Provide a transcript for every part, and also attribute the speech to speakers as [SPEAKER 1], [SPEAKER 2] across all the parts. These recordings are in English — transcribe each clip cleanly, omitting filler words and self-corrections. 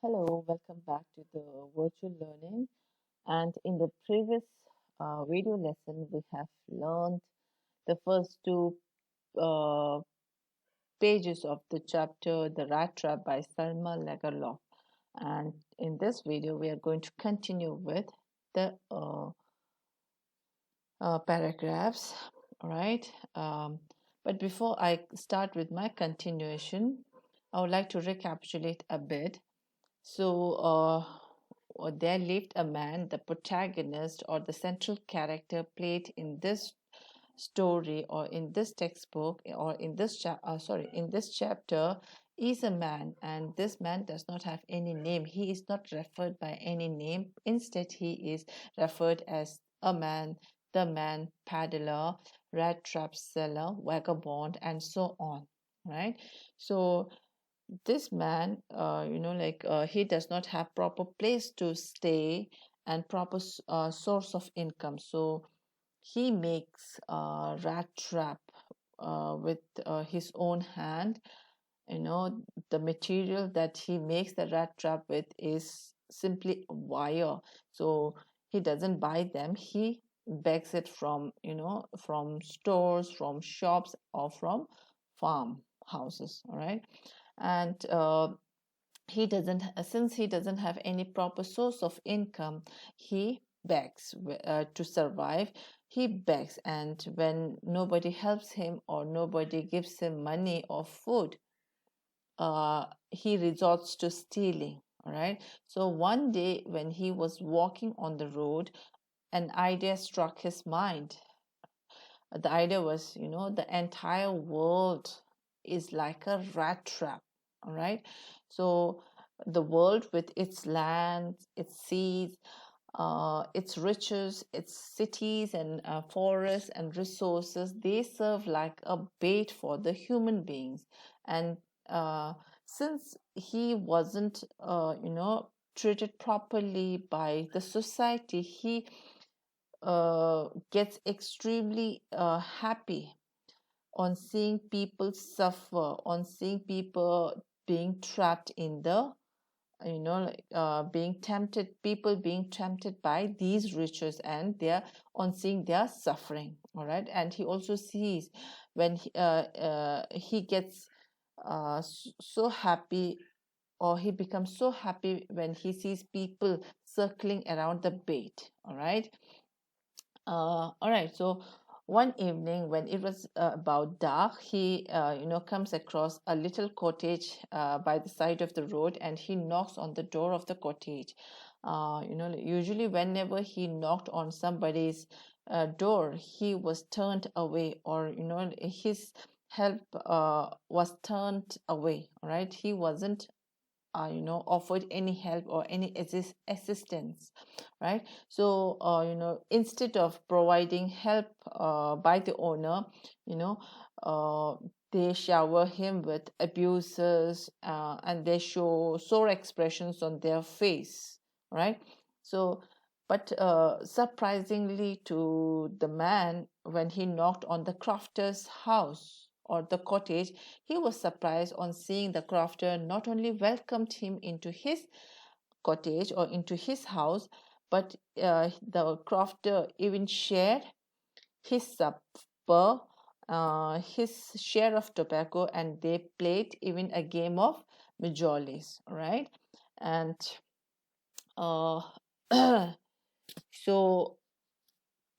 [SPEAKER 1] Hello, welcome back to the virtual learning. And in the previous video lesson, we have learned the first two uh, pages of the chapter, The Rat Trap by Selma Lagerlof. And in this video, we are going to continue with the paragraphs, all right? But before I start with my continuation, I would like to recapitulate a bit. There lived a man, the protagonist or the central character played in this story or in this textbook or in in this chapter is a man, and this man does not have any name. He is not referred by any name. Instead, he is referred as a man, the man, paddler, rat trap seller, vagabond, and so on. Right? So this man he does not have proper place to stay and proper source of income, so he makes a rat trap with his own hand. The material that he makes the rat trap with is simply wire, so he doesn't buy them. He begs it from from stores, from shops, or from farm houses, all right? And he doesn't since he doesn't have any proper source of income, he begs to survive. He begs, and when nobody helps him or nobody gives him money or food, he resorts to stealing, all right? So one day when he was walking on the road, an idea struck his mind. The idea was, the entire world is like a rat trap, all right? So the world, with its lands, its seas, its riches, its cities and forests and resources, they serve like a bait for the human beings. And since he wasn't treated properly by the society, he gets extremely happy on seeing people suffer, on seeing people being trapped in the, being tempted, people being tempted by these riches, and they're on seeing their suffering, all right? And he also sees when he gets so happy, or he becomes so happy when he sees people circling around the bait, all right? All right. So one evening, when it was about dark, he, comes across a little cottage by the side of the road, and he knocks on the door of the cottage. Usually, whenever he knocked on somebody's door, he was turned away, or his help was turned away. All right, he wasn't offered any help or any assistance, right? So instead of providing help by the owner, you know uh, they shower him with abuses, and they show sore expressions on their face, right? So but surprisingly to the man, when he knocked on the crofter's house or the cottage, he was surprised on seeing the crofter not only welcomed him into his cottage or into his house, but the crofter even shared his supper, his share of tobacco, and they played even a game of majolis, right? And uh, so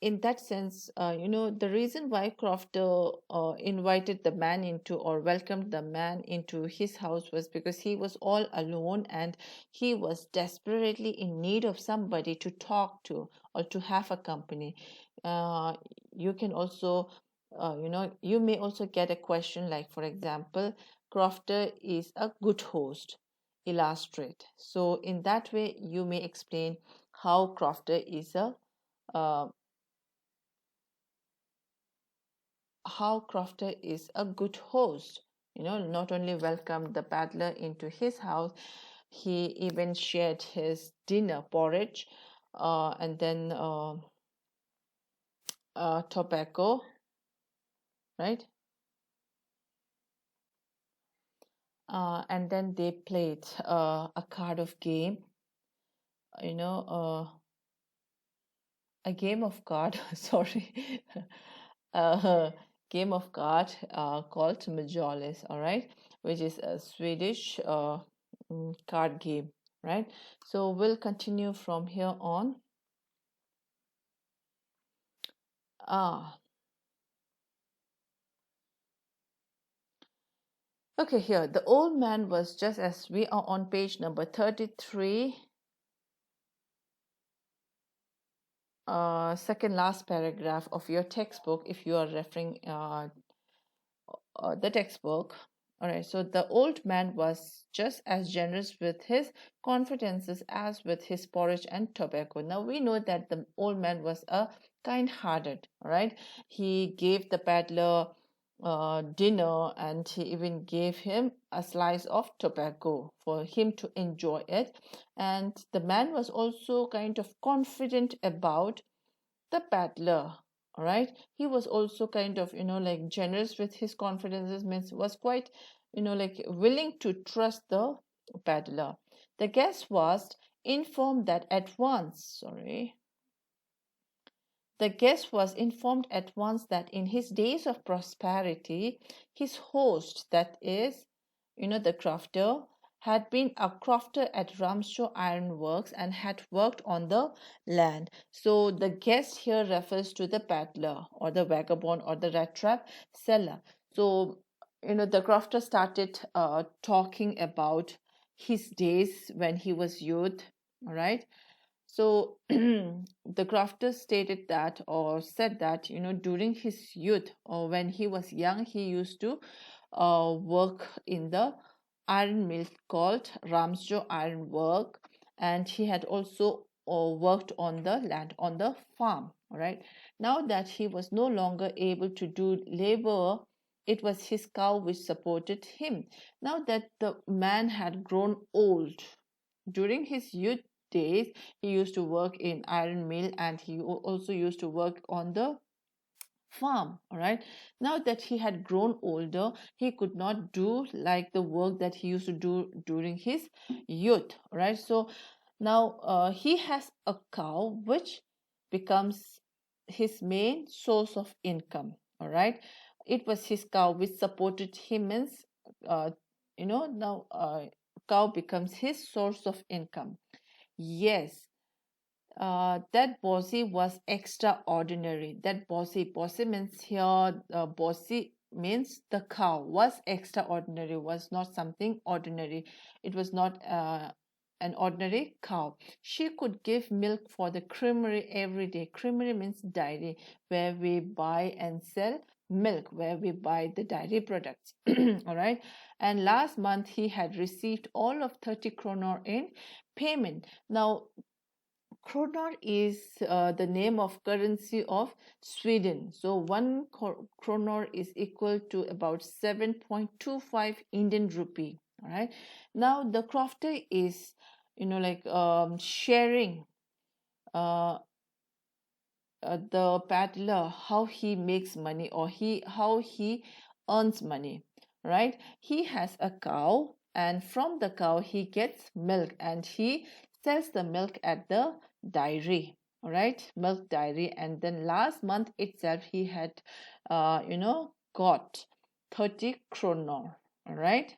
[SPEAKER 1] in that sense, the reason why Crofter invited the man into, or welcomed the man into his house, was because he was all alone and he was desperately in need of somebody to talk to or to have a company. You can also, you may also get a question like, for example, Crofter is a good host. Illustrate. So in that way, you may explain how Crofter is a uh, how Crofter is a good host. Not only welcomed the paddler into his house, he even shared his dinner porridge, and then tobacco, right? and then they played a card of game, you know, a game of card, sorry, a game of card called Majolis, all right, which is a Swedish card game, right? So we'll continue from here on. Ah, okay, here the old man was just as we are on page number 33, second last paragraph of your textbook, if you are referring the textbook. All right, so the old man was just as generous with his confidences as with his porridge and tobacco. Now we know that the old man was a kind-hearted. All right, he gave the peddler dinner, and he even gave him a slice of tobacco for him to enjoy it. And the man was also kind of confident about the peddler. All right, he was also kind of, like generous with his confidences, means was quite, like willing to trust the peddler. The guest was informed that at once, sorry, the guest was informed at once that in his days of prosperity, his host, that is, the crofter, had been a crofter at Ramshaw Iron Works and had worked on the land. So the guest here refers to the peddler or the vagabond or the Rattrap seller. So, the crofter started talking about his days when he was youth, all right? So the crafter stated that, or said that, during his youth or when he was young, he used to work in the iron mill called Ramsjo Iron Work, and he had also worked on the land, on the farm. All right. Now that he was no longer able to do labor, it was his cow which supported him. Now that the man had grown old, during his youth days, he used to work in iron mill, and he also used to work on the farm. All right, now that he had grown older, he could not do like the work that he used to do during his youth. All right, so now he has a cow which becomes his main source of income. All right, it was his cow which supported him, means now cow becomes his source of income. Yes, that bossy was extraordinary. That bossy means here, bossy means the cow was extraordinary, was not something ordinary. It was not an ordinary cow. She could give milk for the creamery every day. Creamery means dairy, where we buy and sell milk, where we buy the dairy products. All right. And last month he had received all of 30 kronor in payment. Now, kronor is the name of currency of Sweden. So one kronor is equal to about 7.25 Indian rupee. All right. Now the crofter is, like sharing uh, the paddler how he makes money, or how he earns money, right? He has a cow, and from the cow he gets milk, and he sells the milk at the dairy, all right, milk dairy. And then last month itself he had got 30 kronor, all right.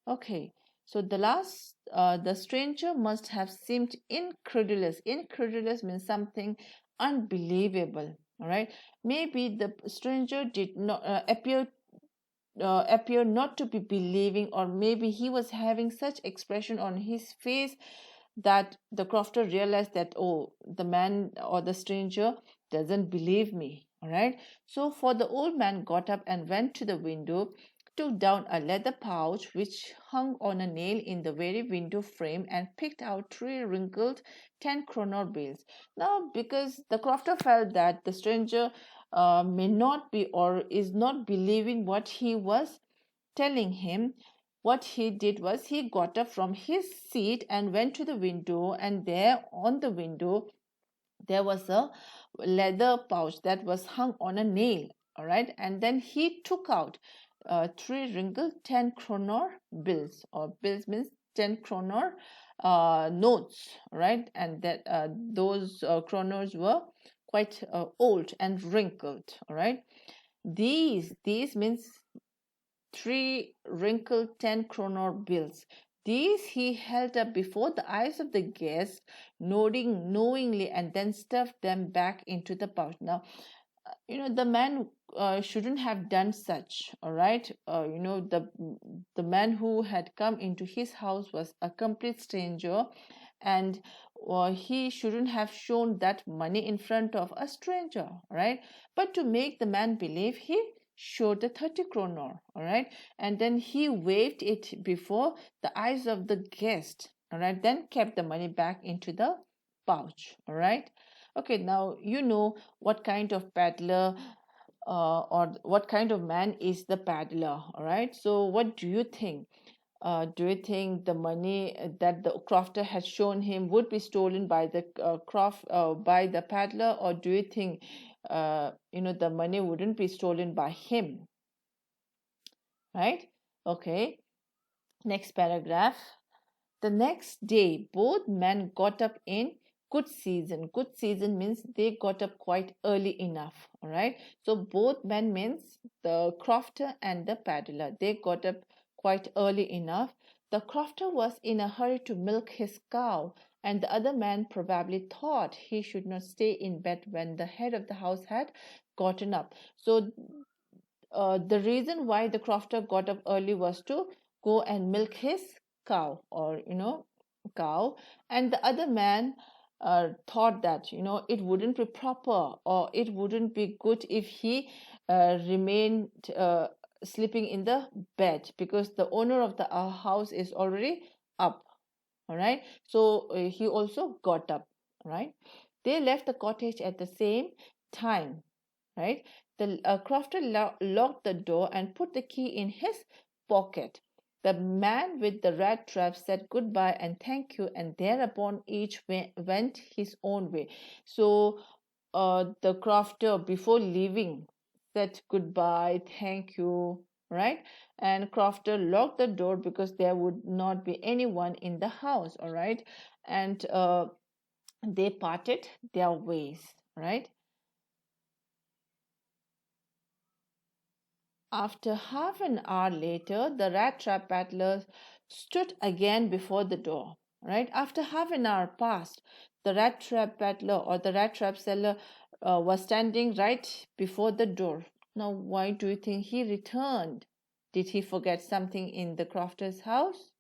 [SPEAKER 1] Okay, so the stranger must have seemed incredulous. Incredulous means something unbelievable. All right, maybe the stranger did not appear not to be believing, or maybe he was having such expression on his face that the crofter realized that, oh, the man or the stranger doesn't believe me. All right, so for the old man got up and went to the window, took down a leather pouch which hung on a nail in the very window frame, and picked out three wrinkled 10 kronor bills. Now, because the crofter felt that the stranger may not be, or is not believing what he was telling him, what he did was he got up from his seat and went to the window, and there on the window there was a leather pouch that was hung on a nail. All right, and then he took out three wrinkled 10 kroner bills, or bills means 10 kroner notes, right? And that those kroners were quite old and wrinkled, all right? These means three wrinkled 10 kroner bills. These he held up before the eyes of the guests, nodding knowingly, and then stuffed them back into the pouch. Now, the man shouldn't have done such, all right? The man who had come into his house was a complete stranger, and he shouldn't have shown that money in front of a stranger, right? But to make the man believe, he showed the 30 kroner, all right? And then he waved it before the eyes of the guest, all right? Then kept the money back into the pouch, all right? Okay, now you know what kind of paddler or what kind of man is the paddler, all right? So what do you think? Do you think the money that the crofter had shown him would be stolen by the by the paddler, or do you think the money wouldn't be stolen by him, right? Okay, next paragraph. The next day, both men got up in good season. Good season means they got up quite early enough. All right. So both men means the crofter and the paddler. They got up quite early enough. The crofter was in a hurry to milk his cow, and the other man probably thought he should not stay in bed when the head of the house had gotten up. So the reason why the crofter got up early was to go and milk his cow, or cow, and the other man thought that it wouldn't be proper, or it wouldn't be good if he remained sleeping in the bed, because the owner of the house is already up, all right? So he also got up, right? They left the cottage at the same time, right? The crofter locked the door and put the key in his pocket. The man with the rat trap said goodbye and thank you, and thereupon each went his own way. So the crofter, before leaving, said goodbye, thank you, right? And crofter locked the door because there would not be anyone in the house, all right? And they parted their ways, right? After half an hour later, the rat trap paddler stood again before the door. Right? After half an hour passed, the rat trap paddler, or the rat trap seller, was standing right before the door. Now, why do you think he returned? Did he forget something in the crofter's house?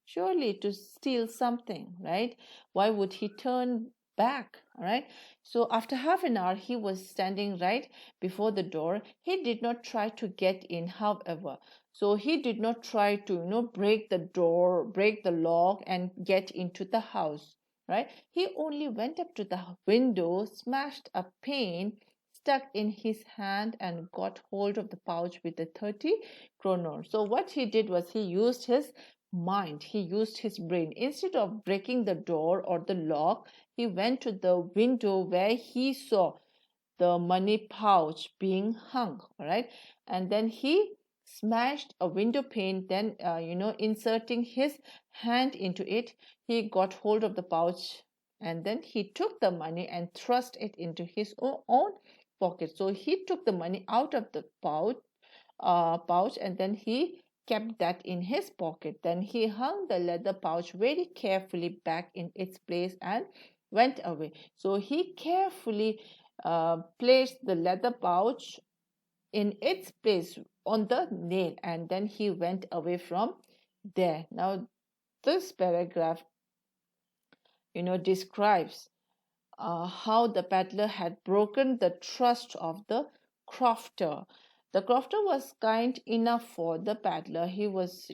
[SPEAKER 1] Surely to steal something, right? Why would he turn back? All right. So after half an hour, he was standing right before the door. He did not try to get in, however. So he did not try to, break the door, break the lock, and get into the house, right? He only went up to the window, smashed a pane, stuck in his hand, and got hold of the pouch with the 30 kroner. So what he did was he used his mind, he used his brain. Instead of breaking the door or the lock, he went to the window where he saw the money pouch being hung, all right? And then he smashed a window pane, then inserting his hand into it, he got hold of the pouch, and then he took the money and thrust it into his own pocket. So he took the money out of the pouch, and then he kept that in his pocket. Then he hung the leather pouch very carefully back in its place and went away. So he carefully placed the leather pouch in its place on the nail, and then he went away from there. Now, this paragraph, describes how the peddler had broken the trust of the crofter. The crofter was kind enough for the peddler. He was,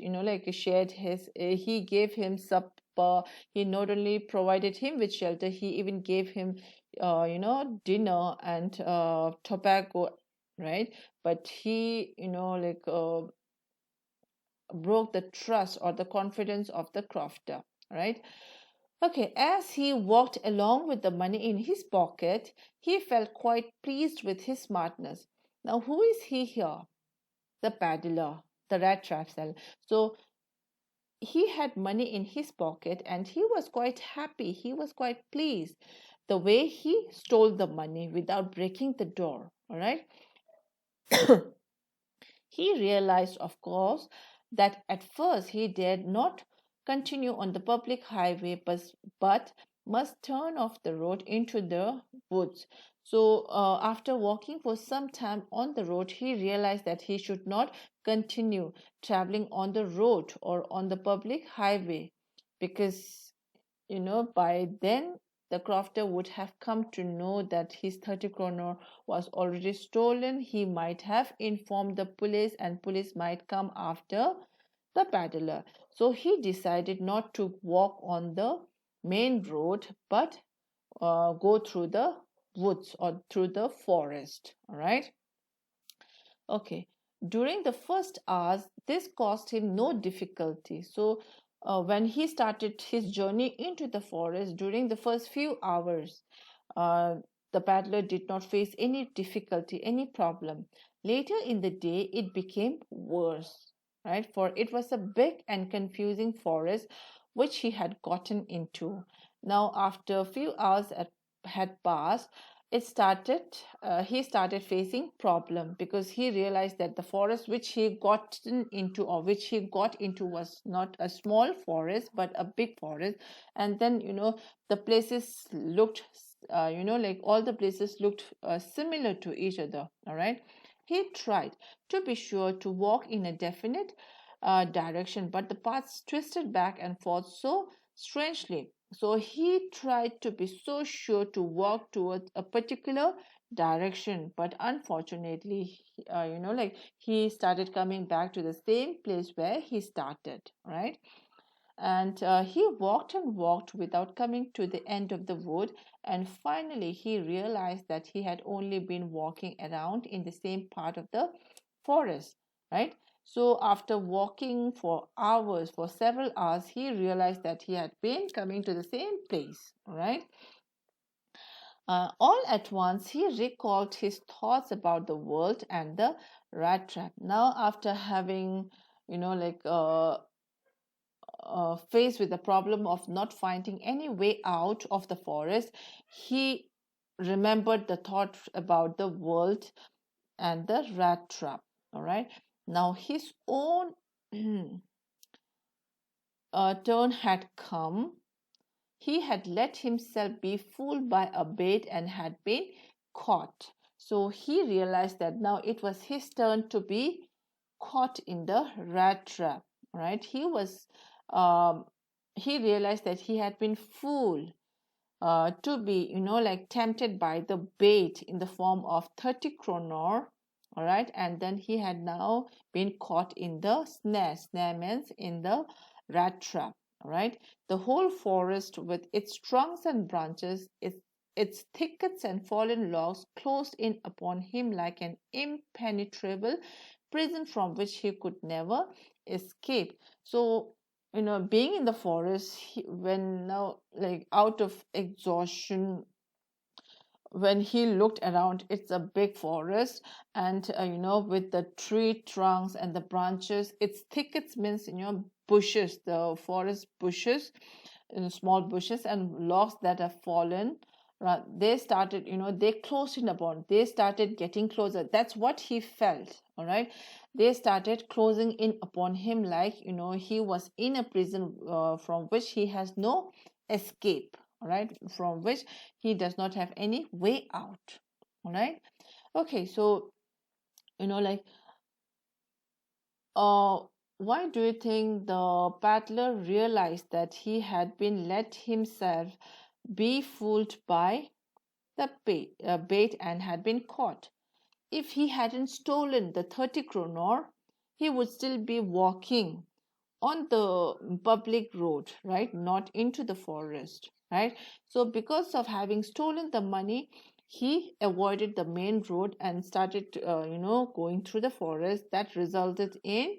[SPEAKER 1] shared his, he gave him supper. He not only provided him with shelter, he even gave him, dinner and tobacco, right? But he, broke the trust or the confidence of the crofter, right? Okay, as he walked along with the money in his pocket, he felt quite pleased with his smartness. Now, who is he here? the peddler, the rat trap seller. So he had money in his pocket and he was quite happy. He was quite pleased the way he stole the money without breaking the door. All right. He realized, of course, that at first he dared not continue on the public highway but must turn off the road into the woods. So, after walking for some time on the road, he realized that he should not continue traveling on the road or on the public highway because by then the crofter would have come to know that his 30 kroner was already stolen. He might have informed the police, and police might come after the peddler. So he decided not to walk on the main road, but go through the woods or through the forest. All right. Okay. During the first hours, this caused him no difficulty. So, when he started his journey into the forest during the first few hours, uh, the paddler did not face any difficulty, any problem. Later in the day, it became worse, right? For it was a big and confusing forest which he had gotten into. Now, after a few hours had passed, he started facing problem because he realized that the forest which he gotten into or which he got into was not a small forest but a big forest. And then the places looked like all the places looked similar to each other. All right. He tried to be sure to walk in a definite direction, but the paths twisted back and forth so strangely. So he tried to be so sure to walk towards a particular direction, but unfortunately, he started coming back to the same place where he started, right? And he walked and walked without coming to the end of the wood. And finally, he realized that he had only been walking around in the same part of the forest, right? So, after walking for hours, for several hours, he realized that he had been coming to the same place, right? All at once, he recalled his thoughts about the world and the rat trap. Now, after having, faced with the problem of not finding any way out of the forest, he remembered the thought about the world and the rat trap. All right. Now his own turn had come. He had let himself be fooled by a bait and had been caught. So he realized that now it was his turn to be caught in the rat trap. Right? Um, he realized that he had been fooled to be, tempted by the bait in the form of 30 kronor. All right, and then he had now been caught in the snare. Snare means in the rat trap. All right, the whole forest with its trunks and branches, its thickets and fallen logs closed in upon him like an impenetrable prison from which he could never escape. So being in the forest, when now, like, out of exhaustion, when he looked around, it's a big forest, and with the tree trunks and the branches, its thickets means bushes, the forest bushes, small bushes and logs that have fallen. They started, they closed in upon, they started getting closer. That's what he felt. All right, they started closing in upon him like he was in a prison from which he has no escape. All right, from which he does not have any way out. All right. Okay, so like, uh why do you think the paddler realized that he had been let himself be fooled by the bait and had been caught? If he hadn't stolen the 30 kroner, he would still be walking on the public road, right? Not into the forest, right? So, because of having stolen the money, he avoided the main road and started, going through the forest. That resulted in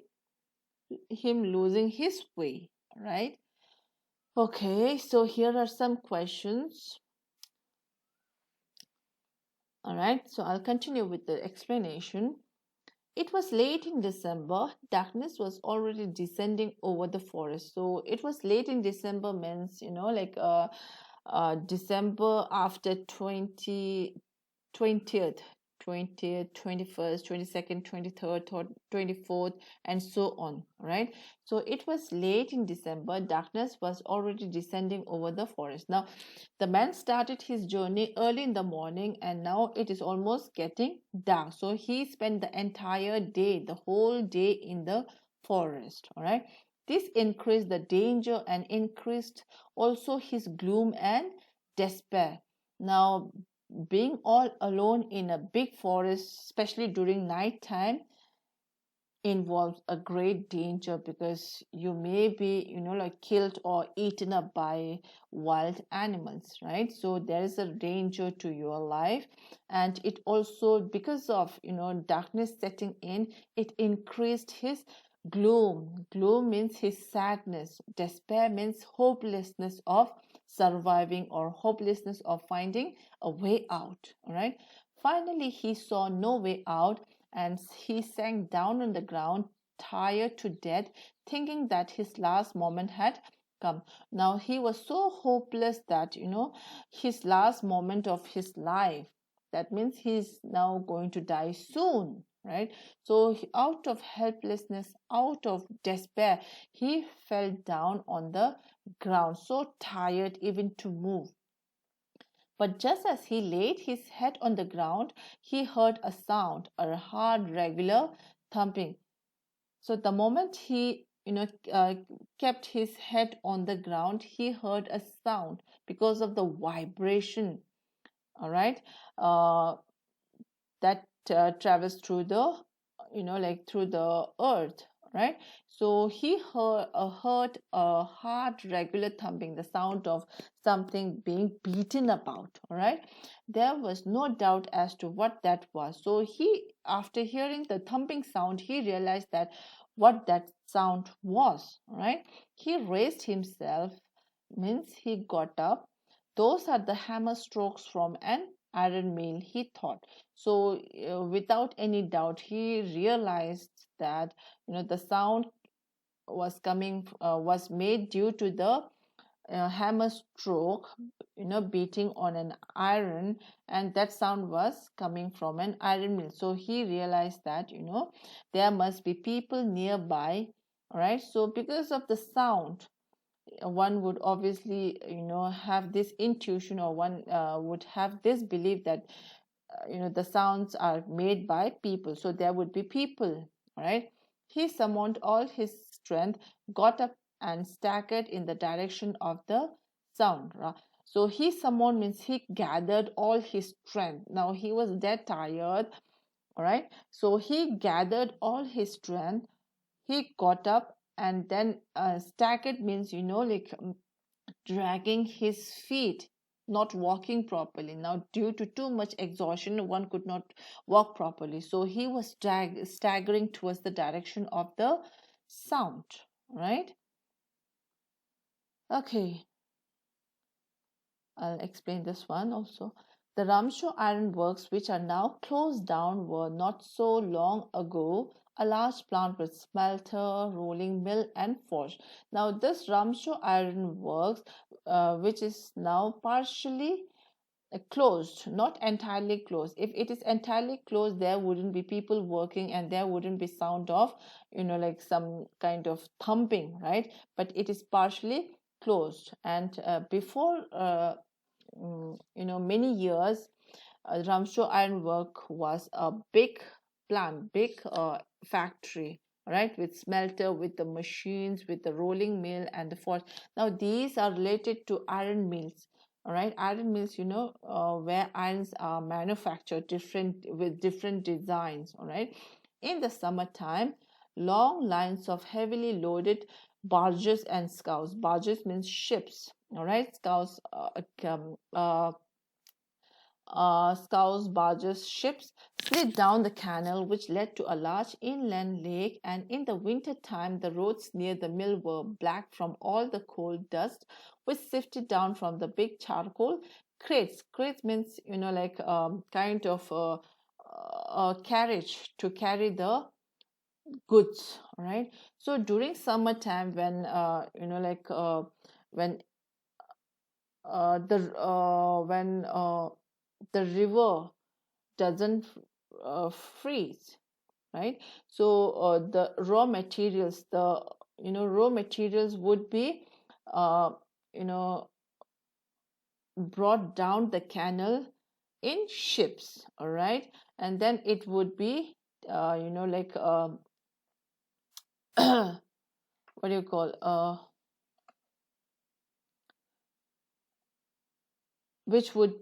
[SPEAKER 1] him losing his way, right? Okay, so here are some questions. All right, so I'll continue with the explanation. It was late in December. Darkness was already descending over the forest. So it was late in December means, like December after 20th, 20th, 21st, 22nd, 23rd, 24th, and so on, right? So it was late in December. Darkness was already descending over the forest. Now, the man started his journey early in the morning, and now it is almost getting dark. So he spent the entire day, the whole day in the forest, all right? This increased the danger and increased also his gloom and despair. Now, being all alone in a big forest, especially during night time, involves a great danger because you may be, like killed or eaten up by wild animals, right? So there is a danger to your life. And it also, because of, darkness setting in, it increased his gloom. Gloom means his sadness. Despair means hopelessness of surviving or hopelessness of finding a way out, all right? Finally, he saw no way out, and he sank down on the ground, tired to death, thinking that his last moment had come. Now he was so hopeless that, his last moment of his life, that means he's now going to die soon, right? So, out of helplessness, out of despair, he fell down on the ground, so tired even to move. But just as he laid his head on the ground, he heard a sound, a hard, regular thumping. So the moment he, kept his head on the ground, he heard a sound because of the vibration. All right, uh, that travels through the, like through the earth, right? So he heard a hard regular thumping, the sound of something being beaten about, all right? There was no doubt as to what that was. So he, after hearing the thumping sound, he realized that what that sound was, all right? He raised himself, means he got up. Those are the hammer strokes from an iron mill, he thought. So, without any doubt, he realized that, the sound was coming, was made due to the hammer stroke, beating on an iron, and that sound was coming from an iron mill. So he realized that, there must be people nearby. All right. So because of the sound, one would obviously, have this intuition, or one would have this belief that, the sounds are made by people, so there would be people. All right. He summoned all his strength, got up, and staggered in the direction of the sound. So he summoned means he gathered all his strength. Now he was dead tired. All right. So he gathered all his strength, he got up, and then staggered means, like dragging his feet, not walking properly. Now, due to too much exhaustion, one could not walk properly. So he was staggering towards the direction of the sound, right? Okay, I'll explain this one also. The Ramshaw Iron Works, which are now closed down, were not so long ago a large plant with smelter, rolling mill, and forge. Now, this Ramshaw Iron Works, which is now partially closed, not entirely closed. If it is entirely closed, there wouldn't be people working, and there wouldn't be sound of, like some kind of thumping, right? But it is partially closed. And before many years, Ramshaw Ironwork was a big plant, big factory, right, with smelter, with the machines, with the rolling mill and the forge. Now these are related to iron mills. All right, iron mills, where irons are manufactured different with different designs. All right, in the summertime, long lines of heavily loaded barges and scows. Barges means ships. All right, scows, scows, barges, ships slid down the canal, which led to a large inland lake. And in the winter time, the roads near the mill were black from all the coal dust, which sifted down from the big charcoal crates. Crates means, like kind of carriage to carry the goods. All right. So during summertime, when when the river doesn't freeze, right? So the raw materials, the raw materials would be uh, you know brought down the canal in ships. All right. And then it would be what do you call which would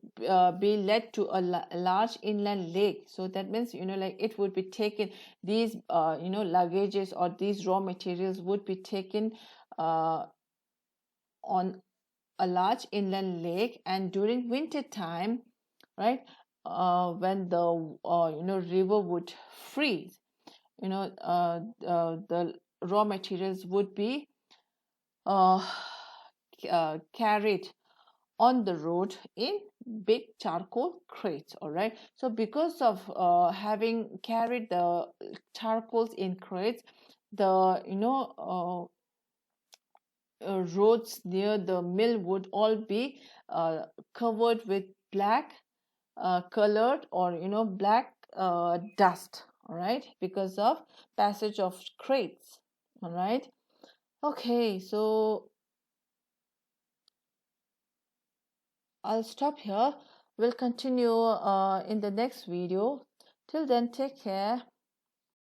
[SPEAKER 1] be led to a large inland lake. So that means, like it would be taken, these luggages or these raw materials would be taken on a large inland lake. And during winter time, right, when the river would freeze, the raw materials would be uh, carried on the road in big charcoal crates. All right. So because of having carried the charcoals in crates, the roads near the mill would all be covered with black colored, or black dust. All right, because of passage of crates. All right. Okay, so I'll stop here. We'll continue in the next video. Till then, take care.